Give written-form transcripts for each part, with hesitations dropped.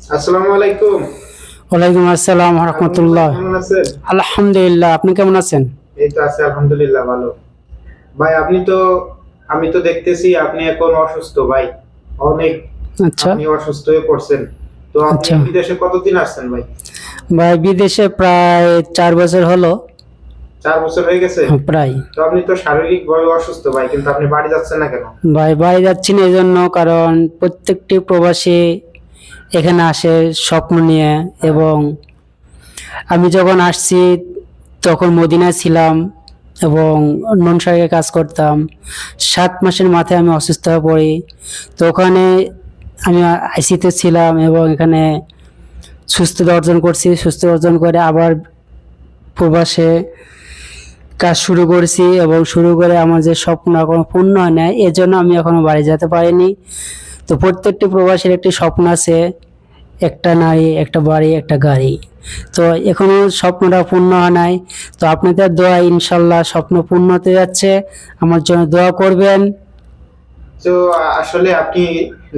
আসসালামু আলাইকুম। ওয়ালাইকুম আসসালাম আলহামদুলিল্লাহ, রহমতুল্লাহ। কেমন আছেন? আলহামদুলিল্লাহ, আপনি কেমন আছেন? এই তো আছি আলহামদুলিল্লাহ ভালো। ভাই আমি তো দেখতেছি আপনি এখন অসুস্থ ভাই। অনেক আচ্ছা। আপনি অসুস্থ হয়ে পড়ছেন। তো আপনি আচ্ছা বিদেশে কতদিন আসছেন ভাই? ভাই, বিদেশে প্রায় 4 বছর হলো। 4 বছর হয়ে গেছে? হ্যাঁ, প্রায়। তো আপনি তো শারীরিকভাবে অসুস্থ ভাই, কিন্তু আপনি বাড়ি যাচ্ছেন না কেন? ভাই বাড়ি যাচ্ছি না এই জন্য, কারণ প্রত্যেকটি প্রবাসী এখানে আসে স্বপ্ন নিয়ে। এবং আমি যখন আসছি তখন মদিনায় ছিলাম এবং ননসারিকে কাজ করতাম। 7 মাসের মাথায় আমি অসুস্থ হয়ে পড়ি। তো ওখানে আমি আইসিতে ছিলাম এবং এখানে সুস্থতা অর্জন করছি। সুস্থতা অর্জন করে আবার প্রবাসে কাজ শুরু করেছি এবং শুরু করে আমার যে স্বপ্ন এখনো পূর্ণ হয় নাই, এর জন্য আমি এখনো বাড়ি যেতে পারিনি। তো প্রত্যেকটি প্রবাসীর একটি স্বপ্ন আছে, একটা নারী, একটা বাড়ি, একটা গাড়ি। তো এখনো স্বপ্নটা পূর্ণ হয় নাই। তো আপনাদের দোয়া, ইনশাল্লাহ স্বপ্ন পূর্ণ হতে যাচ্ছে। আমার জন্য দোয়া করবেন। তো আসলে আপনি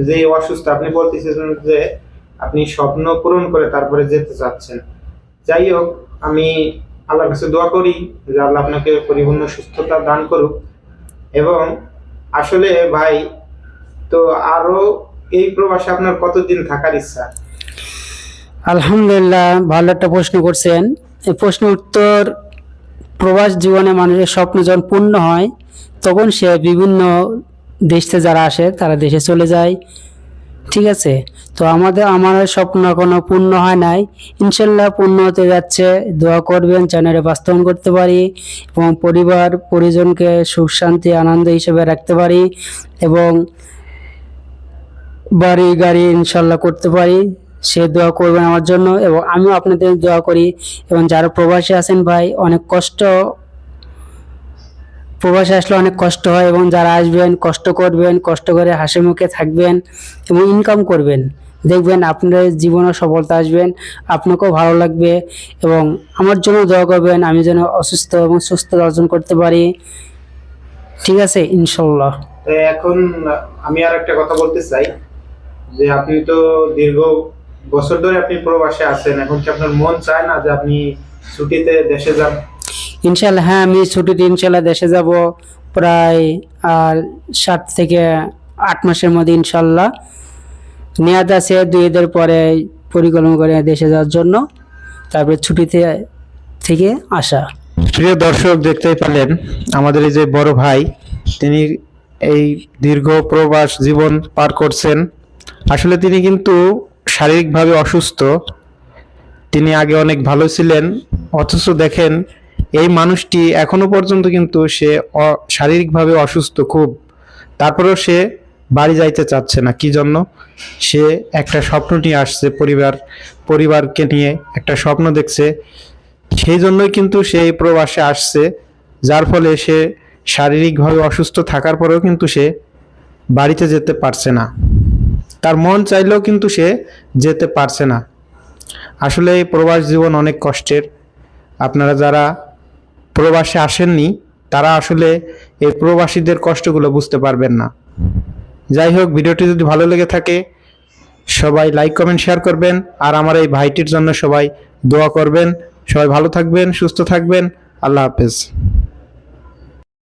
যে অসুস্থ, আপনি বলতেছেন যে আপনি স্বপ্ন পূরণ করে তারপরে যেতে চাচ্ছেন। যাই হোক, আমি আল্লাহর কাছে দোয়া করি যে আল্লাহ আপনাকে পরিপূর্ণ সুস্থতা দান করুক। এবং আসলে ভাই, তো আরো এই প্রবাসে আপনার কতদিন থাকার ইচ্ছা? আলহামদুলিল্লাহ, ভালো একটা প্রশ্ন করছেন। এই প্রশ্নের উত্তর, প্রবাস জীবনে মানুষের স্বপ্ন যখন পূর্ণ হয় তখন সে বিভিন্ন দেশে যারা আসে তারা দেশে চলে যায়। ঠিক আছে। তো আমার স্বপ্ন এখনো পূর্ণ হয় নাই। ইনশাল্লাহ পূর্ণ হতে যাচ্ছে। দোয়া করবেন যেন এটা বাস্তবায়ন করতে পারি এবং পরিবার পরিজনকে সুখ শান্তি আনন্দ হিসেবে রাখতে পারি এবং বাড়ি গাড়ি ইনশাল্লাহ করতে পারি। সে দোয়া করবেন আমার জন্য এবং আমিও আপনাদের দোয়া করি। এবং যারা প্রবাসী আছেন ভাই, অনেক কষ্ট, প্রবাসে আসলে অনেক কষ্ট হয় এবং যারা আসবেন কষ্ট করবেন, কষ্ট করে হাসি মুখে থাকবেন এবং ইনকাম করবেন, দেখবেন আপনার জীবনে সফলতা আসবেন, আপনাকেও ভালো লাগবে। এবং আমার জন্য দোয়া করবেন আমি যেন অসুস্থ এবং সুস্থ অর্জন করতে পারি। ঠিক আছে, ইনশাল্লাহ। তো এখন আমি আর একটা কথা বলতে চাই যে আপনি তো দীর্ঘ বছর ধরে আপনি প্রবাসে আছেন, এখন কি আপনার মন চায় না যে আপনি ছুটিতে দেশে যান? ইনশাল্লাহ, হ্যাঁ, আমি ছুটিতে ইনশাল্লাহ দেশে যাব প্রায় আর 7 থেকে 8 মাসের মধ্যে ইনশাল্লাহ। মেয়াদ আছে 2 ঈদের পরে পরিকল্পনা করে দেশে যাওয়ার জন্য, তারপরে ছুটিতে থেকে আসা। প্রিয় দর্শক, দেখতেই পেলেন আমাদের এই যে বড় ভাই, তিনি এই দীর্ঘ প্রবাস জীবন পার করছেন। আসলে তিনি কিন্তু শারীরিকভাবে অসুস্থ। তিনি আগে অনেক ভালো ছিলেন, অথচ দেখেন এই মানুষটি এখনো পর্যন্ত কিন্তু সে শারীরিকভাবে অসুস্থ খুব। তারপরেও সে বাড়ি যাইতে চাচ্ছে না। কি জন্য? সে একটা স্বপ্ন নিয়ে আসছে, পরিবারকে নিয়ে একটা স্বপ্ন দেখছে। সেই জন্যই কিন্তু সে এই প্রবাসে আসছে, যার ফলে সে শারীরিকভাবে অসুস্থ থাকার পরেও কিন্তু সে বাড়িতে যেতে পারছে না। তার মন চাইলেও কিন্তু সে যেতে পারছে না। আসলে এই প্রবাস জীবন অনেক কষ্টের। আপনারা যারা প্রবাসে আসেননি তারা আসলে এই প্রবাসীদের কষ্টগুলো বুঝতে পারবেন না। যাই হোক, ভিডিওটি যদি ভালো লেগে থাকে সবাই লাইক কমেন্ট শেয়ার করবেন, আর আমার এই ভাইটির জন্য সবাই দোয়া করবেন। সবাই ভালো থাকবেন, সুস্থ থাকবেন। আল্লাহ হাফেজ।